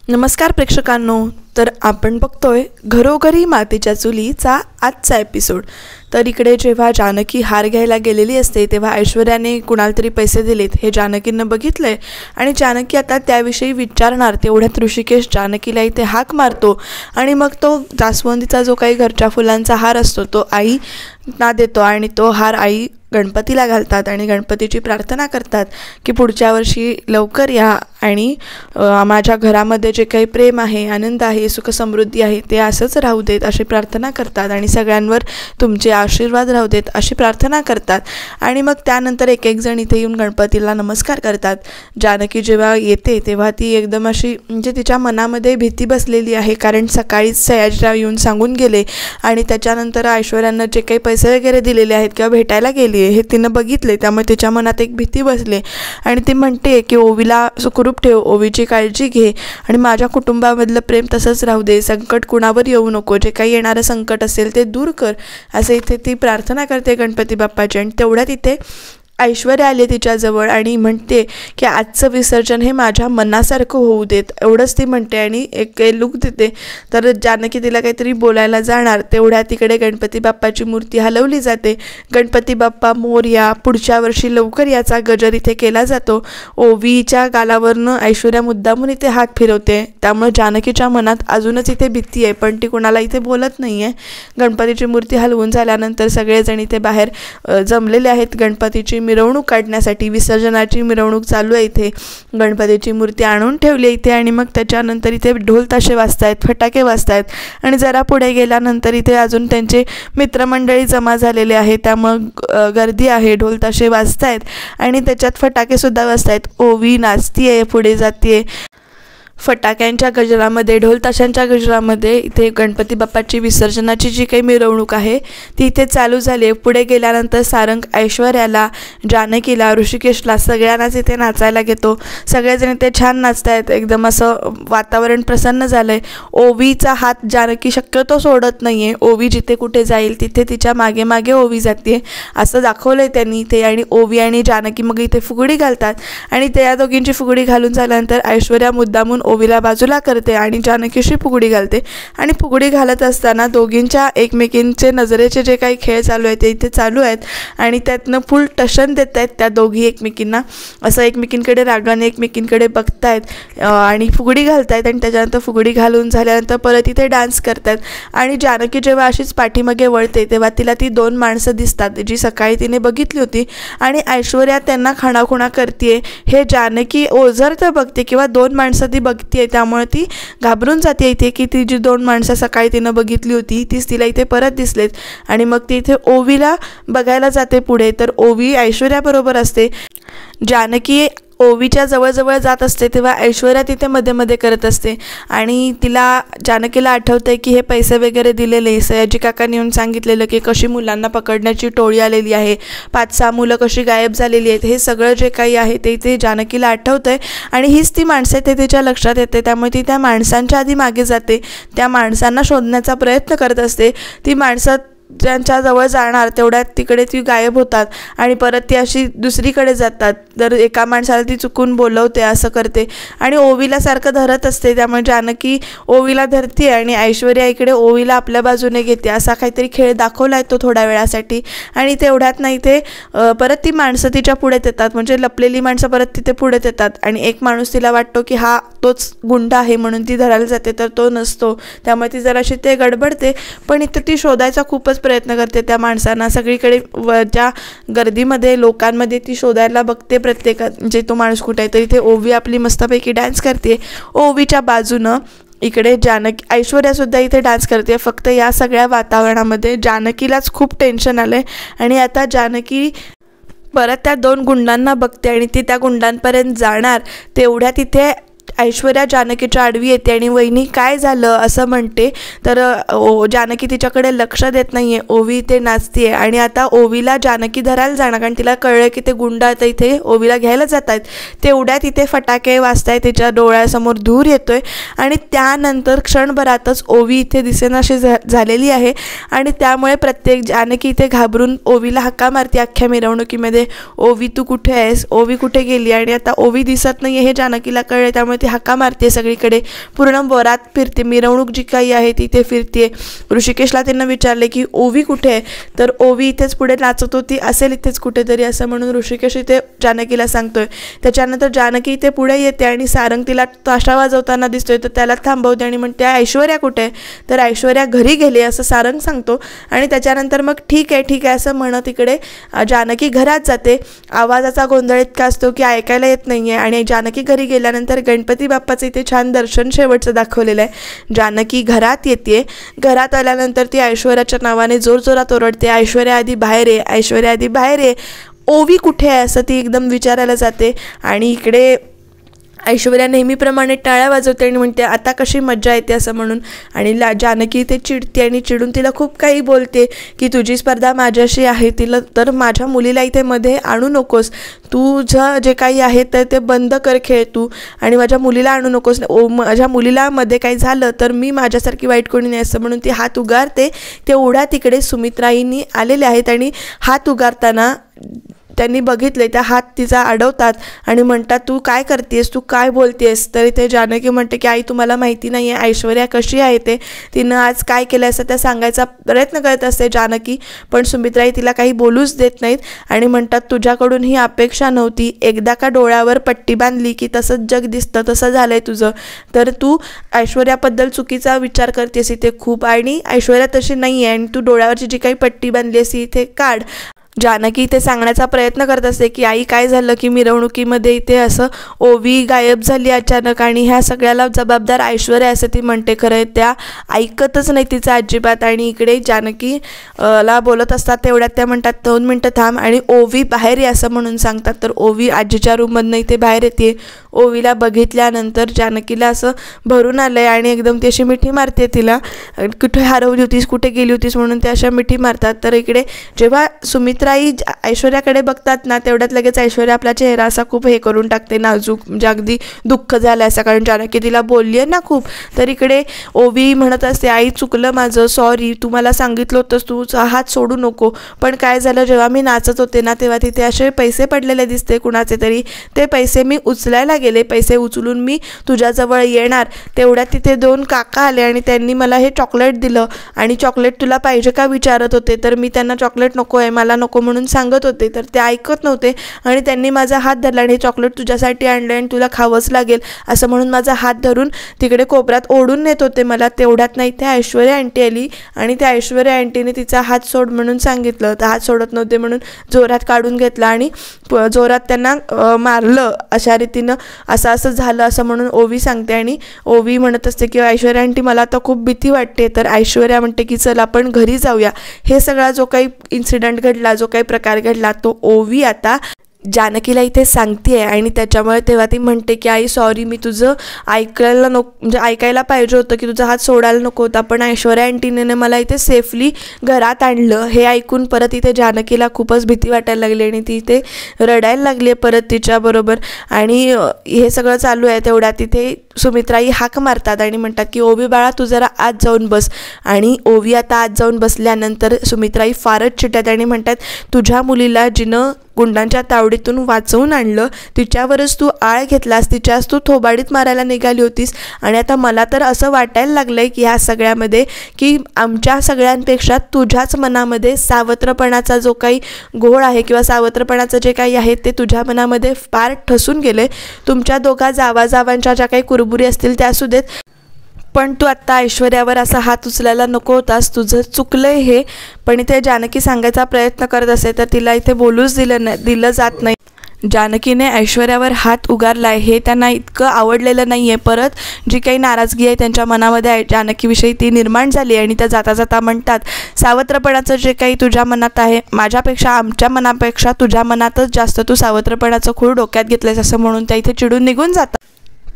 नमस्कार प्रेक्षकांनो. तर आपण बघतोय घरोघरी मातीच्या चुलीचा आजचा एपिसोड. तर इकडे जेव्हा जानकी हार घ्यायला गेलेली असते तेव्हा ऐश्वर्याने कुणाला तरी पैसे दिलेत हे जानकीनं बघितलंय आणि जानकी आता त्याविषयी विचारणार. तेवढ्यात ऋषिकेश जानकीला इथे हाक मारतो आणि मग तो जास्वंदीचा जो काही घरच्या फुलांचा हार असतो तो आई ना देतो आणि तो हार आई गणपतीला घालतात आणि गणपतीची प्रार्थना करतात की पुढच्या वर्षी लवकर या आणि माझ्या घरामध्ये जे काही प्रेम आहे, आनंद आहे, सुखसमृद्धी आहे ते असंच राहू देत अशी प्रार्थना करतात आणि सगळ्यांवर तुमचे आशीर्वाद राहू देत अशी प्रार्थना करतात. आणि मग त्यानंतर एक एक जण इथे येऊन गणपतीला नमस्कार करतात. जानकी जेव्हा येते तेव्हा ती एकदम अशी म्हणजे तिच्या मनामध्ये भीती बसलेली आहे, कारण सकाळीच सयाजीराव येऊन सांगून गेले आणि त्याच्यानंतर ऐश्वर्यानं जे काही पैसे वगैरे दिलेले आहेत किंवा भेटायला गेली हे तिनं बघितले. त्यामुळे तिच्या मनात एक भीती बसली आणि ती म्हणते की ओवीला सुखरूप ठेव, ओवीची काळजी घे आणि माझ्या कुटुंबामधलं प्रेम तसंच राहू दे, संकट कुणावर येऊ नको, जे काही येणारं संकट असेल ते दूर कर, असं इथे ती प्रार्थना करते गणपती बाप्पाची. आणि तेवढ्यात इथे ऐश्वर्या आली तिच्याजवळ आणि म्हणते की आजचं विसर्जन हे माझ्या मनासारखं होऊ देत, एवढंच ती म्हणते आणि एक लूक देते. तर जानकी तिला काहीतरी बोलायला जाणार तेवढ्या तिकडे गणपती बाप्पाची मूर्ती हलवली जाते. गणपती बाप्पा मोरया, पुढच्या वर्षी लवकर याचा गजर इथे केला जातो. ओवीच्या गालावरनं ऐश्वर्या मुद्दामून इथे हात फिरवते, त्यामुळे जानकीच्या मनात अजूनच इथे भीती आहे, पण ती कोणाला इथे बोलत नाही आहे. गणपतीची मूर्ती हलवून झाल्यानंतर सगळेजण इथे बाहेर जमलेले आहेत गणपतीची मिरवणूक काढण्यासाठी. विसर्जनाची मिरवणूक चालू आहे. इथे गणपतीची मूर्ती आणून ठेवली इथे आणि मग त्याच्यानंतर इथे ढोल ताशे वाजतायत, फटाके वाजतायत आणि जरा पुढे गेल्यानंतर इथे अजून त्यांचे मित्रमंडळी जमा झालेले आहे, त्यामुळं गर्दी आहे, ढोल ताशे वाजतायत आणि त्याच्यात फटाकेसुद्धा वाजतायत. ओवी नाचतीये, पुढे जातीये फटाक्यांच्या गजरामध्ये, ढोल ताशांच्या गजरामध्ये. इथे गणपती बाप्पाची विसर्जनाची जी काही मिरवणूक आहे ती इथे चालू झाली आहे. पुढे गेल्यानंतर सारंग ऐश्वर्याला, जानकीला, ऋषिकेशला सगळ्यांनाच इथे नाचायला घेतो. सगळेजण इथे छान नाचत आहेत, एकदम असं वातावरण प्रसन्न झालं आहे. ओवीचा हात जानकी शक्यतो सोडत नाही आहे. ओवी जिथे कुठे जाईल तिथे तिच्या मागे मागे ओवी जाते असं दाखवलं आहे त्यांनी इथे. आणि ओवी आणि जानकी मग इथे फुगडी घालतात आणि त्या दोघींची फुगडी घालून झाल्यानंतर ऐश्वर्या मुद्दामून ओवीला बाजूला करते आणि जानकीशी फुगडी घालते. आणि फुगडी घालत असताना दोघींच्या एकमेकींचे नजरेचे जे काही खेळ चालू आहेत ते इथे चालू आहेत आणि त्यातनं फुल टशन देत आहेत त्या दोघी एकमेकींना. असं एकमेकींकडे रागाने एकमेकींकडे बघतायत आणि फुगडी घालतायत आणि त्याच्यानंतर फुगडी घालून झाल्यानंतर परत इथे डान्स करतात. आणि जानकी जेव्हा अशीच पाठीमागे वळते तेव्हा तिला ती दोन माणसं दिसतात जी सकाळी तिने बघितली होती आणि ऐश्वर्या त्यांना खाणाखुणा करते. हे जानकी ओझर तर बघते किंवा दोन माणसं ती बघते, त्यामुळे ती घाबरून जाते इथे की ती जी दोन माणसं सकाळी तिनं बघितली होती तीच तिला इथे परत दिसलेत. आणि मग ती इथे ओवीला बघायला जाते पुढे. तर ओवी ऐश्वर्याबरोबर असते. जानकी ओवीच्या जवळजवळ जात असते तेव्हा ऐश्वर्या तिथे मध्ये मध्ये करत असते आणि जानकीला आठवतंय की हे पैसे वगैरे दिलेले सयाजी काकांनी येऊन सांगितलेलं की कशी मुलांना पकडण्याची टोळी आलेली आहे, 5-6 मुलं कशी गायब झालेली आहेत, हे सगळं जे काही आहे ते इथे जानकीला आठवतंय आणि हीच ती माणसं ते तिच्या लक्षात येते. त्यामुळे ती त्या माणसांच्या आधी मागे जाते, त्या माणसांना शोधण्याचा प्रयत्न करत असते. ती माणसं ज्यांच्या जवळ जाणार तेवढ्यात तिकडे ती गायब होतात आणि परत ती अशी दुसरीकडे जातात. तर एका माणसाला ती चुकून बोलवते, असं करते आणि ओवीला सारखं धरत असते. त्यामुळे जानकी ओवीला धरते आणि ऐश्वर्या इकडे ओवीला आपल्या बाजूने घेते. असा काहीतरी खेळ दाखवला आहे तो थोड्या वेळासाठी. आणि तेवढ्यात नाही ते परत ती माणसं तिच्या पुढे येतात, म्हणजे लपलेली माणसं परत तिथे पुढे येतात आणि एक माणूस तिला वाटतो की हा तोच गुंड आहे म्हणून ती धरायला जाते, तर तो नसतो. त्यामुळे ती जराशी ते गडबडते, पण इथे ती शोधायचा खूपच प्रयत्न करते त्या माणसांना. सगळीकडे ज्या गर्दीमध्ये लोकांमध्ये ती शोधायला बघते प्रत्येकात म्हणजे तो माणूस कुठे आहे. तर इथे ओवी आपली मस्तपैकी डान्स करते. ओवीच्या बाजूनं इकडे ऐश्वर्यासुद्धा इथे डान्स करते. फक्त या सगळ्या वातावरणामध्ये जानकीलाच खूप टेन्शन आलं आहे आणि आता जानकी परत त्या दोन गुंडांना बघते आणि ती त्या गुंडांपर्यंत जाणार तेवढ्या तिथे ऐश्वर्या जानकीच्या आडवी येते आणि वहिनी काय झालं असं म्हणते. तर जानकी तिच्याकडे लक्ष देत नाही आहे. ओवी इथे नाचते आणि आता ओवीला जानकी धरायला जाणार कारण तिला कळलं की ते गुंड आता इथे ओवीला घ्यायला जात आहेत. तेवढ्यात इथे फटाके वाजतायत, तिच्या डोळ्यासमोर धूर येतोय आणि त्यानंतर क्षणभरातच ओवी इथे दिसेनाशी झालेली आहे आणि त्यामुळे प्रत्येक जानकी इथे घाबरून ओवीला हक्का मारते अख्ख्या मिरवणुकीमध्ये, ओवी तू कुठे आहेस, ओवी कुठे गेली. आणि आता ओवी दिसत नाही आहे हे जानकीला कळले, त्यामुळे त्याच्यामुळे ती हाका मारते सगळीकडे, पूर्ण वरात फिरते, मिरवणूक जी काही आहे ती ते फिरते. ऋषिकेशला त्यांना विचारले की ओवी कुठे आहे, तर ओवी इथेच पुढे नाचत होती असेल इथेच कुठेतरी असं म्हणून ऋषिकेश इथे जानकीला सांगतोय. त्याच्यानंतर जानकी इथे पुढे येते आणि सारंग तिला ताशा वाजवताना दिसतोय, तर त्याला थांबवते आणि म्हणते ऐश्वर्या कुठे आहे, तर ऐश्वर्या घरी गेली असं सारंग सांगतो. आणि त्याच्यानंतर मग ठीक आहे असं म्हणत इकडे जानकी घरात जाते. आवाजाचा गोंधळ इतका असतो की ऐकायला येत नाही आहे. आणि जानकी घरी गेल्यानंतर गणपती बाप्पाचं इथे छान दर्शन शेवटचं दाखवलेलं आहे. जानकी घरात येते. घरात आल्यानंतर ती ऐश्वर्याच्या नावाने जोरजोरात ओरडते, ऐश्वर्या आधी बाहेर आहे, ऐश्वर्या आधी बाहेर आहे, ओवी कुठे आहे असं ती एकदम विचारायला जाते. आणि इकडे ऐश्वर्या नेहमीप्रमाणे टाळ्या वाजवते आणि म्हणते आता कशी मज्जा येते असं म्हणून. आणि जानकी ते चिडते आणि चिडून तिला खूप काही बोलते की तुझी स्पर्धा माझ्याशी आहे, तिला तर माझ्या मुलीला इथे मध्ये आणू नकोस, तुझं जे काही आहे तर ते बंद कर खेळ तू, आणि माझ्या मुलीला आणू नकोस, माझ्या मुलीला मध्ये काही झालं तर मी माझ्यासारखी वाईट कोणी नाही असं म्हणून ती हात उगारते. तेवढ्या तिकडे सुमित्राईंनी आलेले आहेत आणि हात उगारताना त्यांनी बघितले, त्या हात तिचा अडवतात आणि म्हणतात तू काय करतेस, तू काय बोलतेस. तर ते जानकी म्हणते की आई तुम्हाला माहिती नाही आहे ऐश्वर्या कशी आहे ते, तिनं आज काय केलं असं त्या सांगायचा प्रयत्न करत असते जानकी, पण सुमित्राई तिला काही बोलूच देत नाहीत आणि म्हणतात तुझ्याकडून ही अपेक्षा नव्हती, एकदा का डोळ्यावर पट्टी बांधली की तसंच जग दिसतं, तसं झालंय तुझं, तर तू ऐश्वर्याबद्दल चुकीचा विचार करतेस इथे खूप, आणि ऐश्वर्या तशी नाही आहे आणि तू डोळ्यावरची जी काही पट्टी बांधली असती इथे काढ. जानकी इथे सांगण्याचा प्रयत्न करत असते की आई काय झालं की मिरवणुकीमध्ये इथे असं ओवी गायब झाली अचानक आणि ह्या सगळ्याला जबाबदार ऐश्वर्या असं ती म्हणते. खरं त्या ऐकतच नाही तिचं अजिबात. आणि इकडे जानकी ला बोलत असतात तेवढ्यात त्या म्हणतात 2 मिनटं थांब आणि ओवी बाहेर ये असं म्हणून सांगतात. तर ओवी आजीच्या रूममधनं इथे बाहेर येते. ओवीला बघितल्यानंतर जानकीला असं भरून आलं आहे आणि एकदम ती अशी मिठी मारते तिला, कुठे हरवली होतीस, कुठे गेली होतीस म्हणून त्या अशा मिठी मारतात. तर इकडे जेव्हा सुमित्राई ऐश्वर्याकडे बघतात ना तेवढ्यात लगेच ऐश्वर्या आपला चेहरा असा खूप हे करून टाकते, नाजूक, म्हणजे अगदी दुःख झालं असं, कारण जानकी तिला बोलली आहे ना खूप. तर इकडे ओवी म्हणत असते आई चुकलं माझं, सॉरी, तू मला सांगितलं होतंस तू हात सोडू नको, पण काय झालं जेव्हा मी नाचत होते ना तेव्हा तिथे असे पैसे पडलेले दिसते कुणाचे तरी, ते पैसे मी उचलायला गेले, पैसे उचलून मी तुझ्याजवळ येणार तेवढ्यात तिथे 2 काका आले आणि त्यांनी मला हे चॉकलेट दिलं आणि चॉकलेट तुला पाहिजे का विचारत होते, तर मी त्यांना चॉकलेट नको आहे, मला नको म्हणून सांगत होते, तर ते ऐकत नव्हते आणि त्यांनी माझा हात धरला आणि हे चॉकलेट तुझ्यासाठी आणलं आणि तुला खावंच लागेल असं म्हणून माझा हात धरून तिकडे कोपऱ्यात ओढून नेत होते मला. तेवढ्यात नाही त्या ऐश्वर्या आंटी आली आणि त्या ऐश्वर्या आंटीने तिचा हात सोड म्हणून सांगितलं, तर हात सोडत नव्हते म्हणून जोरात काढून घेतला आणि जोरात त्यांना मारलं. अशा रीतीनं असं झालं असं म्हणून ओवी सांगते. आणि ओवी म्हणत असते की ऐश्वर्या आंटी मला आता खूप भीती वाटते. तर ऐश्वर्या म्हणते की चल आपण घरी जाऊया. हे सगळा जो काही इन्सिडेंट घडला, जो काही प्रकार घडला, तो ओवी आता जानकीला इथे सांगते आहे आणि त्याच्यामुळे तेव्हा ती म्हणते की आई सॉरी, मी तुझं ऐकायला नको, म्हणजे ऐकायला पाहिजे होतं की तुझा हात सोडायला नको होता, पण ऐश्वर्या आंटीने मला इथे सेफली घरात आणलं. हे ऐकून परत इथे जानकीला खूपच भीती वाटायला लागली आणि ती इथे रडायला लागली आहे परत तिच्याबरोबर. आणि हे सगळं चालू आहे तेवढ्या तिथे सुमित्राई हाक मारतात आणि म्हणतात की ओवी बाळा तू जरा आत जाऊन बस. आणि ओवी आता आत जाऊन बसल्यानंतर सुमित्राई फारच चिडतात आणि म्हणतात तुझ्या मुलीला जिनं गुंडांच्या तावडीतून वाचवून आणलं तिच्यावरच तू आळ घेतलास, तिच्याच तू थोबाडीत मारायला निघाली होतीस. आणि आता मला तर असं वाटायला लागलं आहे की ह्या सगळ्यामध्ये की आमच्या सगळ्यांपेक्षा तुझ्याच मनामध्ये सावत्रपणाचा जो काही घोळ आहे किंवा सावत्रपणाचं जे काही आहे ते तुझ्या मनामध्ये फार ठसून गेले. तुमच्या दोघा जावाजावांच्या ज्या काही कुरबुरी असतील त्या असू देत, पण तू आत्ता ऐश्वर्यावर असा हात उचलायला नको होतास, तुझं चुकलं आहे हे. पण इथे जानकी सांगायचा प्रयत्न करत असे तर तिला इथे बोलूच दिलं जात नाही. जानकीने ऐश्वर्यावर हात उगारला आहे हे त्यांना इतकं आवडलेलं नाही आहे. परत जी काही नाराजगी आहे त्यांच्या मनामध्ये जानकीविषयी ती निर्माण झाली आणि त्या जाता जाता म्हणतात सावत्रपणाचं जे काही तुझ्या मनात आहे, माझ्यापेक्षा आमच्या मनापेक्षा तुझ्या मनातच जास्त तू सावत्रपणाचं खूळ डोक्यात घेतलंयस असं म्हणून त्या इथे चिडून निघून जातात.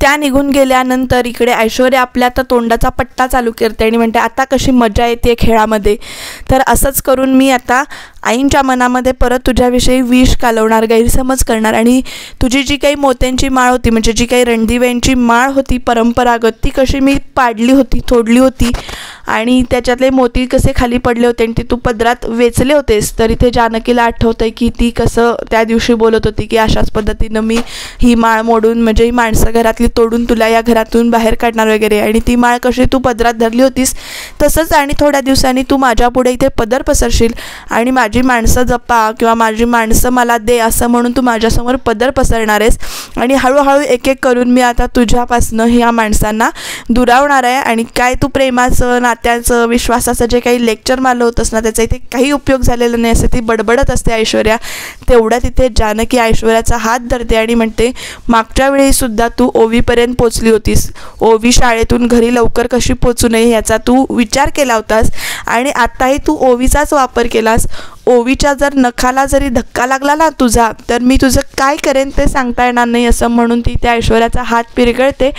त्या निघून गेल्यानंतर इकडे ऐश्वर्या आपल्या आता तोंडाचा पट्टा चालू करते आणि म्हणते आता कशी मजा येते खेळामध्ये, तर असंच करून मी आता आईंच्या मनामध्ये परत तुझ्याविषयी विष कालवणार, गैरसमज करणार आणि तुझी जी काही मोत्यांची माळ होती, म्हणजे जी काही रणदिव्यांची माळ होती परंपरागत, ती कशी मी पाडली होती, तोडली होती आणि त्याच्यातले मोती कसे खाली पडले होते आणि ते तू पदरात वेचले होतेस. तर इथे जानकीला आठवतंय की ती कसं त्या दिवशी बोलत होती की अशाच पद्धतीनं मी ही माळ मोडून म्हणजे ही माणसं घरातली तोडून तुला या घरातून बाहेर काढणार वगैरे. आणि ती माळ कशी तू पदरात धरली होतीस तसंच आणि थोड्या दिवसांनी तू माझ्या पुढे इथे पदर पसरशील आणि माझी माणसं जपा किंवा माझी माणसं मला दे असं म्हणून तू माझ्यासमोर पदर पसरणार आहेस. आणि हळूहळू एक एक करून मी आता तुझ्यापासनं ह्या माणसांना दुरावणार आहे. आणि काय तू प्रेमाचं, नात्याचं, विश्वासाचं जे काही लेक्चर मारलं होतंस ना त्याचा इथे काही उपयोग झालेला नाही असं ती बडबडत असते ऐश्वर्या. तेवढ्यात इथे जानकी ऐश्वर्याचा हात धरते आणि म्हणते, मागच्या वेळीसुद्धा तू ओवीपर्यंत पोचली होतीस. ओवी शाळेतून घरी लवकर कशी पोचू नये याचा तू विचार केला होतास आणि आत्ताही तू ओवीचाच वापर केलास. ओवीच्या जर नखाला जरी धक्का लागला ना तुझा तर मी तुझं काय करेन ते सांगता येणार नाही असं म्हणून ती त्या ऐश्वर्याचा हात पिरगळते.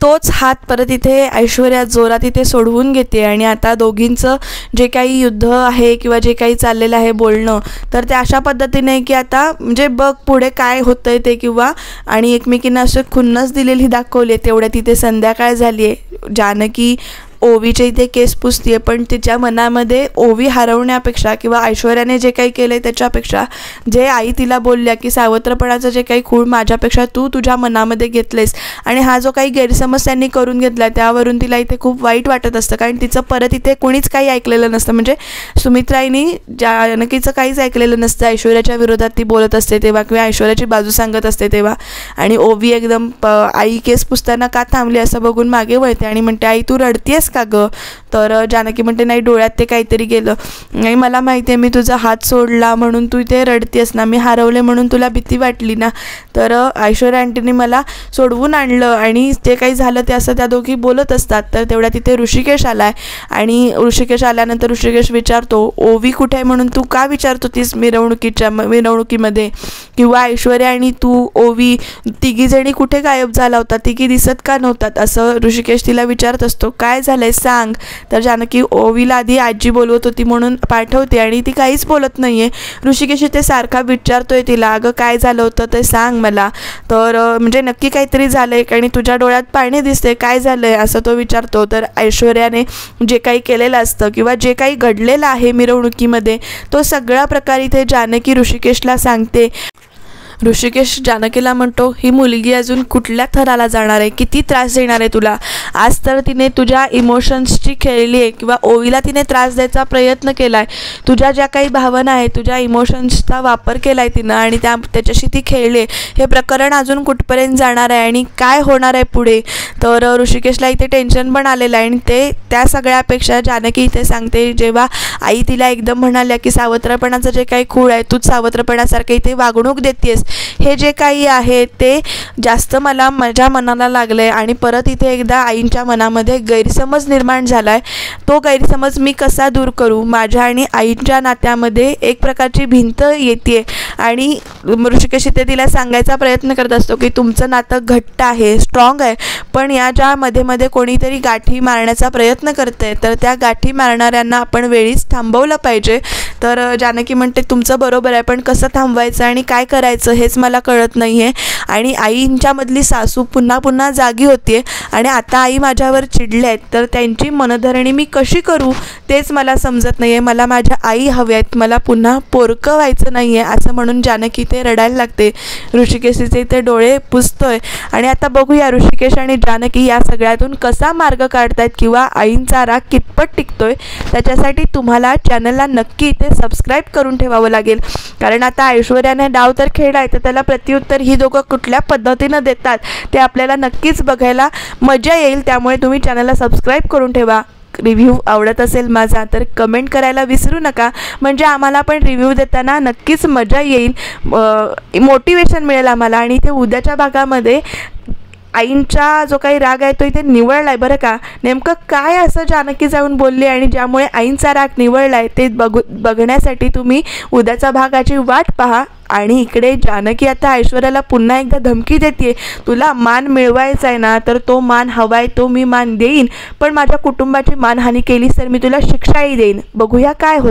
तोच हात परत इथे ऐश्वर्या जोरात इथे सोडवून घेते आणि आता दोघींचं जे काही युद्ध आहे किंवा जे काही चाललेलं आहे बोलणं तर ते अशा पद्धतीने की आता म्हणजे बघ पुढे काय होतंय ते किंवा आणि एकमेकींना असं खुन्नस दिलेली दाखवली. तेवढ्या तिथे संध्याकाळ झाली आहे. जानकी ओवीच्या इथे केस पुसते पण तिच्या मनामध्ये ओवी हरवण्यापेक्षा किंवा ऐश्वर्याने जे काही केलं आहे त्याच्यापेक्षा जे आई तिला बोलल्या की सावत्रपणाचं जे काही खूळ माझ्यापेक्षा तू तुझ्या मनामध्ये घेतलेस आणि हा जो काही गैरसमज त्यांनी करून घेतला त्यावरून तिला इथे खूप वाईट वाटत असतं. कारण तिचं परत इथे कोणीच काही ऐकलेलं नसतं. म्हणजे सुमित्राईनी जानकीचं काहीच ऐकलेलं नसतं ऐश्वर्याच्या विरोधात ती बोलत असते तेव्हा किंवा ऐश्वर्याची बाजू सांगत असते तेव्हा. आणि ओवी एकदम आई केस पुसताना का थांबली असं बघून मागे वळते आणि म्हणते, आई तू रडतीयस का गं? तर जानकी म्हणते, नाही डोळ्यात ते काहीतरी गेलं. नाही मला माहिती आहे मी तुझा हात सोडला म्हणून तू इथे रडतेस ना, मी हरवले म्हणून तुला भीती वाटली ना. तर ऐश्वर्या आंटीने मला सोडवून आणलं आणि जे काही झालं ते असं त्या दोघी बोलत असतात. तर तेवढ्या तिथे ऋषिकेश आलाय आणि ऋषिकेश आल्यानंतर ऋषिकेश विचारतो, ओवी कुठे आहे म्हणून तू का विचारतो तीस मिरवणुकीमध्ये किंवा ऐश्वर्या आणि तू ओवी तिघीजणी कुठे गायब झाला होता, तिघी दिसत का नव्हतात असं ऋषिकेश तिला विचारत असतो. काय झालंय सांग. तर जानकी ओवीला आधी आजी बोलवत होती म्हणून पाठवते आणि ती काहीच बोलत नाहीये. ऋषिकेश ते सारखा विचारतोय तिला, अगं काय झालं होतं ते सांग मला. तर म्हणजे नक्की काहीतरी झालंय आणि तुझ्या डोळ्यात पाणी दिसते, काय झालंय असं तो विचारतो. तर ऐश्वर्याने जे काही केलेलं असतं किंवा जे काही घडलेलं आहे मिरवणुकीमध्ये तो सगळा प्रकार इथे जानकी ऋषिकेशला सांगते. ऋषिकेश जानकीला म्हणतो, ही मुलगी अजून कुठल्या थराला जाणार आहे, किती त्रास देणार आहे तुला. आज तर तिने तुझ्या इमोशन्सची खेळली आहे किंवा ओवीला तिने त्रास द्यायचा प्रयत्न केला आहे. तुझ्या ज्या काही भावना आहेत तुझ्या इमोशन्सचा वापर केला आहे तिनं आणि त्याच्याशी ती खेळली आहे. हे प्रकरण अजून कुठपर्यंत जाणार आहे आणि काय होणार आहे पुढे. तर ऋषिकेशला इथे टेन्शन पण आलेलं आहे आणि ते त्या सगळ्यापेक्षा जानकी इथे सांगते, जेव्हा आई तिला एकदम म्हणाल्या की सावत्रपणाचं जे काही खूळ आहे तूच सावत्रपणासारखं इथे वागणूक देतेस, हे जे काही आहे ते जास्त मला माझ्या मनाला लागलं आहे आणि परत इथे एकदा आईंच्या मनामध्ये गैरसमज निर्माण झाला आहे. तो गैरसमज मी कसा दूर करू. माझ्या आणि आईंच्या नात्यामध्ये एक प्रकारची भिंत येते आणि ऋषिकेश इथे तिला सांगायचा प्रयत्न करत असतो की तुमचं नातं घट्ट आहे, स्ट्रॉंग आहे, पण या ज्या मध्ये कोणीतरी गाठी मारण्याचा प्रयत्न करते तर त्या गाठी मारणाऱ्यांना आपण वेळीच थांबवलं पाहिजे. तर जानकी म्हणते, तुमचं बरोबर आहे, पण कसं थांबवायचं आणि काय करायचं हेच मला कळत नाही आहे. आणि आईंच्यामधली सासू पुन्हा पुन्हा जागी होते आणि आता आई माझ्यावर चिडले आहेत तर त्यांची मनधरणी मी कशी करू तेच मला समजत नाही आहे. मला माझ्या आई हव्या आहेत, मला पुन्हा पोरकं व्हायचं नाही आहे असं म्हणून जानकी ते रडायला लागते. ऋषिकेशचे ते डोळे पुसतोय आणि आता बघूया ऋषिकेश आणि जानकी या सगळ्यातून कसा मार्ग काढतायत किंवा आईंचा राग कितपत टिकतोय. त्याच्यासाठी तुम्हाला चॅनलला नक्की इथे सबस्क्राईब करून ठेवावं लागेल. कारण आता ऐश्वर्याने डाव तर खेळलाय तर त्याला प्रत्युत्तर ही दोघं कुठल्या पद्धतीनं देतात ते आपल्याला नक्कीच बघायला मजा येईल. त्यामुळे तुम्ही चॅनलला सबस्क्राईब करून ठेवा. रिव्ह्यू आवडत असेल माझा तर कमेंट करायला विसरू नका, म्हणजे आम्हाला पण रिव्ह्यू देताना नक्कीच मजा येईल, मोटिवेशन मिळेल आम्हाला. आणि ते उद्याच्या भागामध्ये आईंचा जो काही राग आहे तो इथे निवळला आहे बरं का. नेमकं काय असं जानकी जाऊन बोलली आणि ज्यामुळे आईंचा राग निवळला आहे ते बघण्यासाठी तुम्ही उद्याच्या भागाची वाट पहा. आणि इकडे जानकी आता ऐश्वर्याला पुन्हा एकदा धमकी देते, तुला मान मिळवायचा आहे ना तर तो मान हवा आहे तो मी मान देईन, पण माझ्या कुटुंबाची मानहानी केलीस तर मी तुला शिक्षाही देईन. बघूया काय होतं.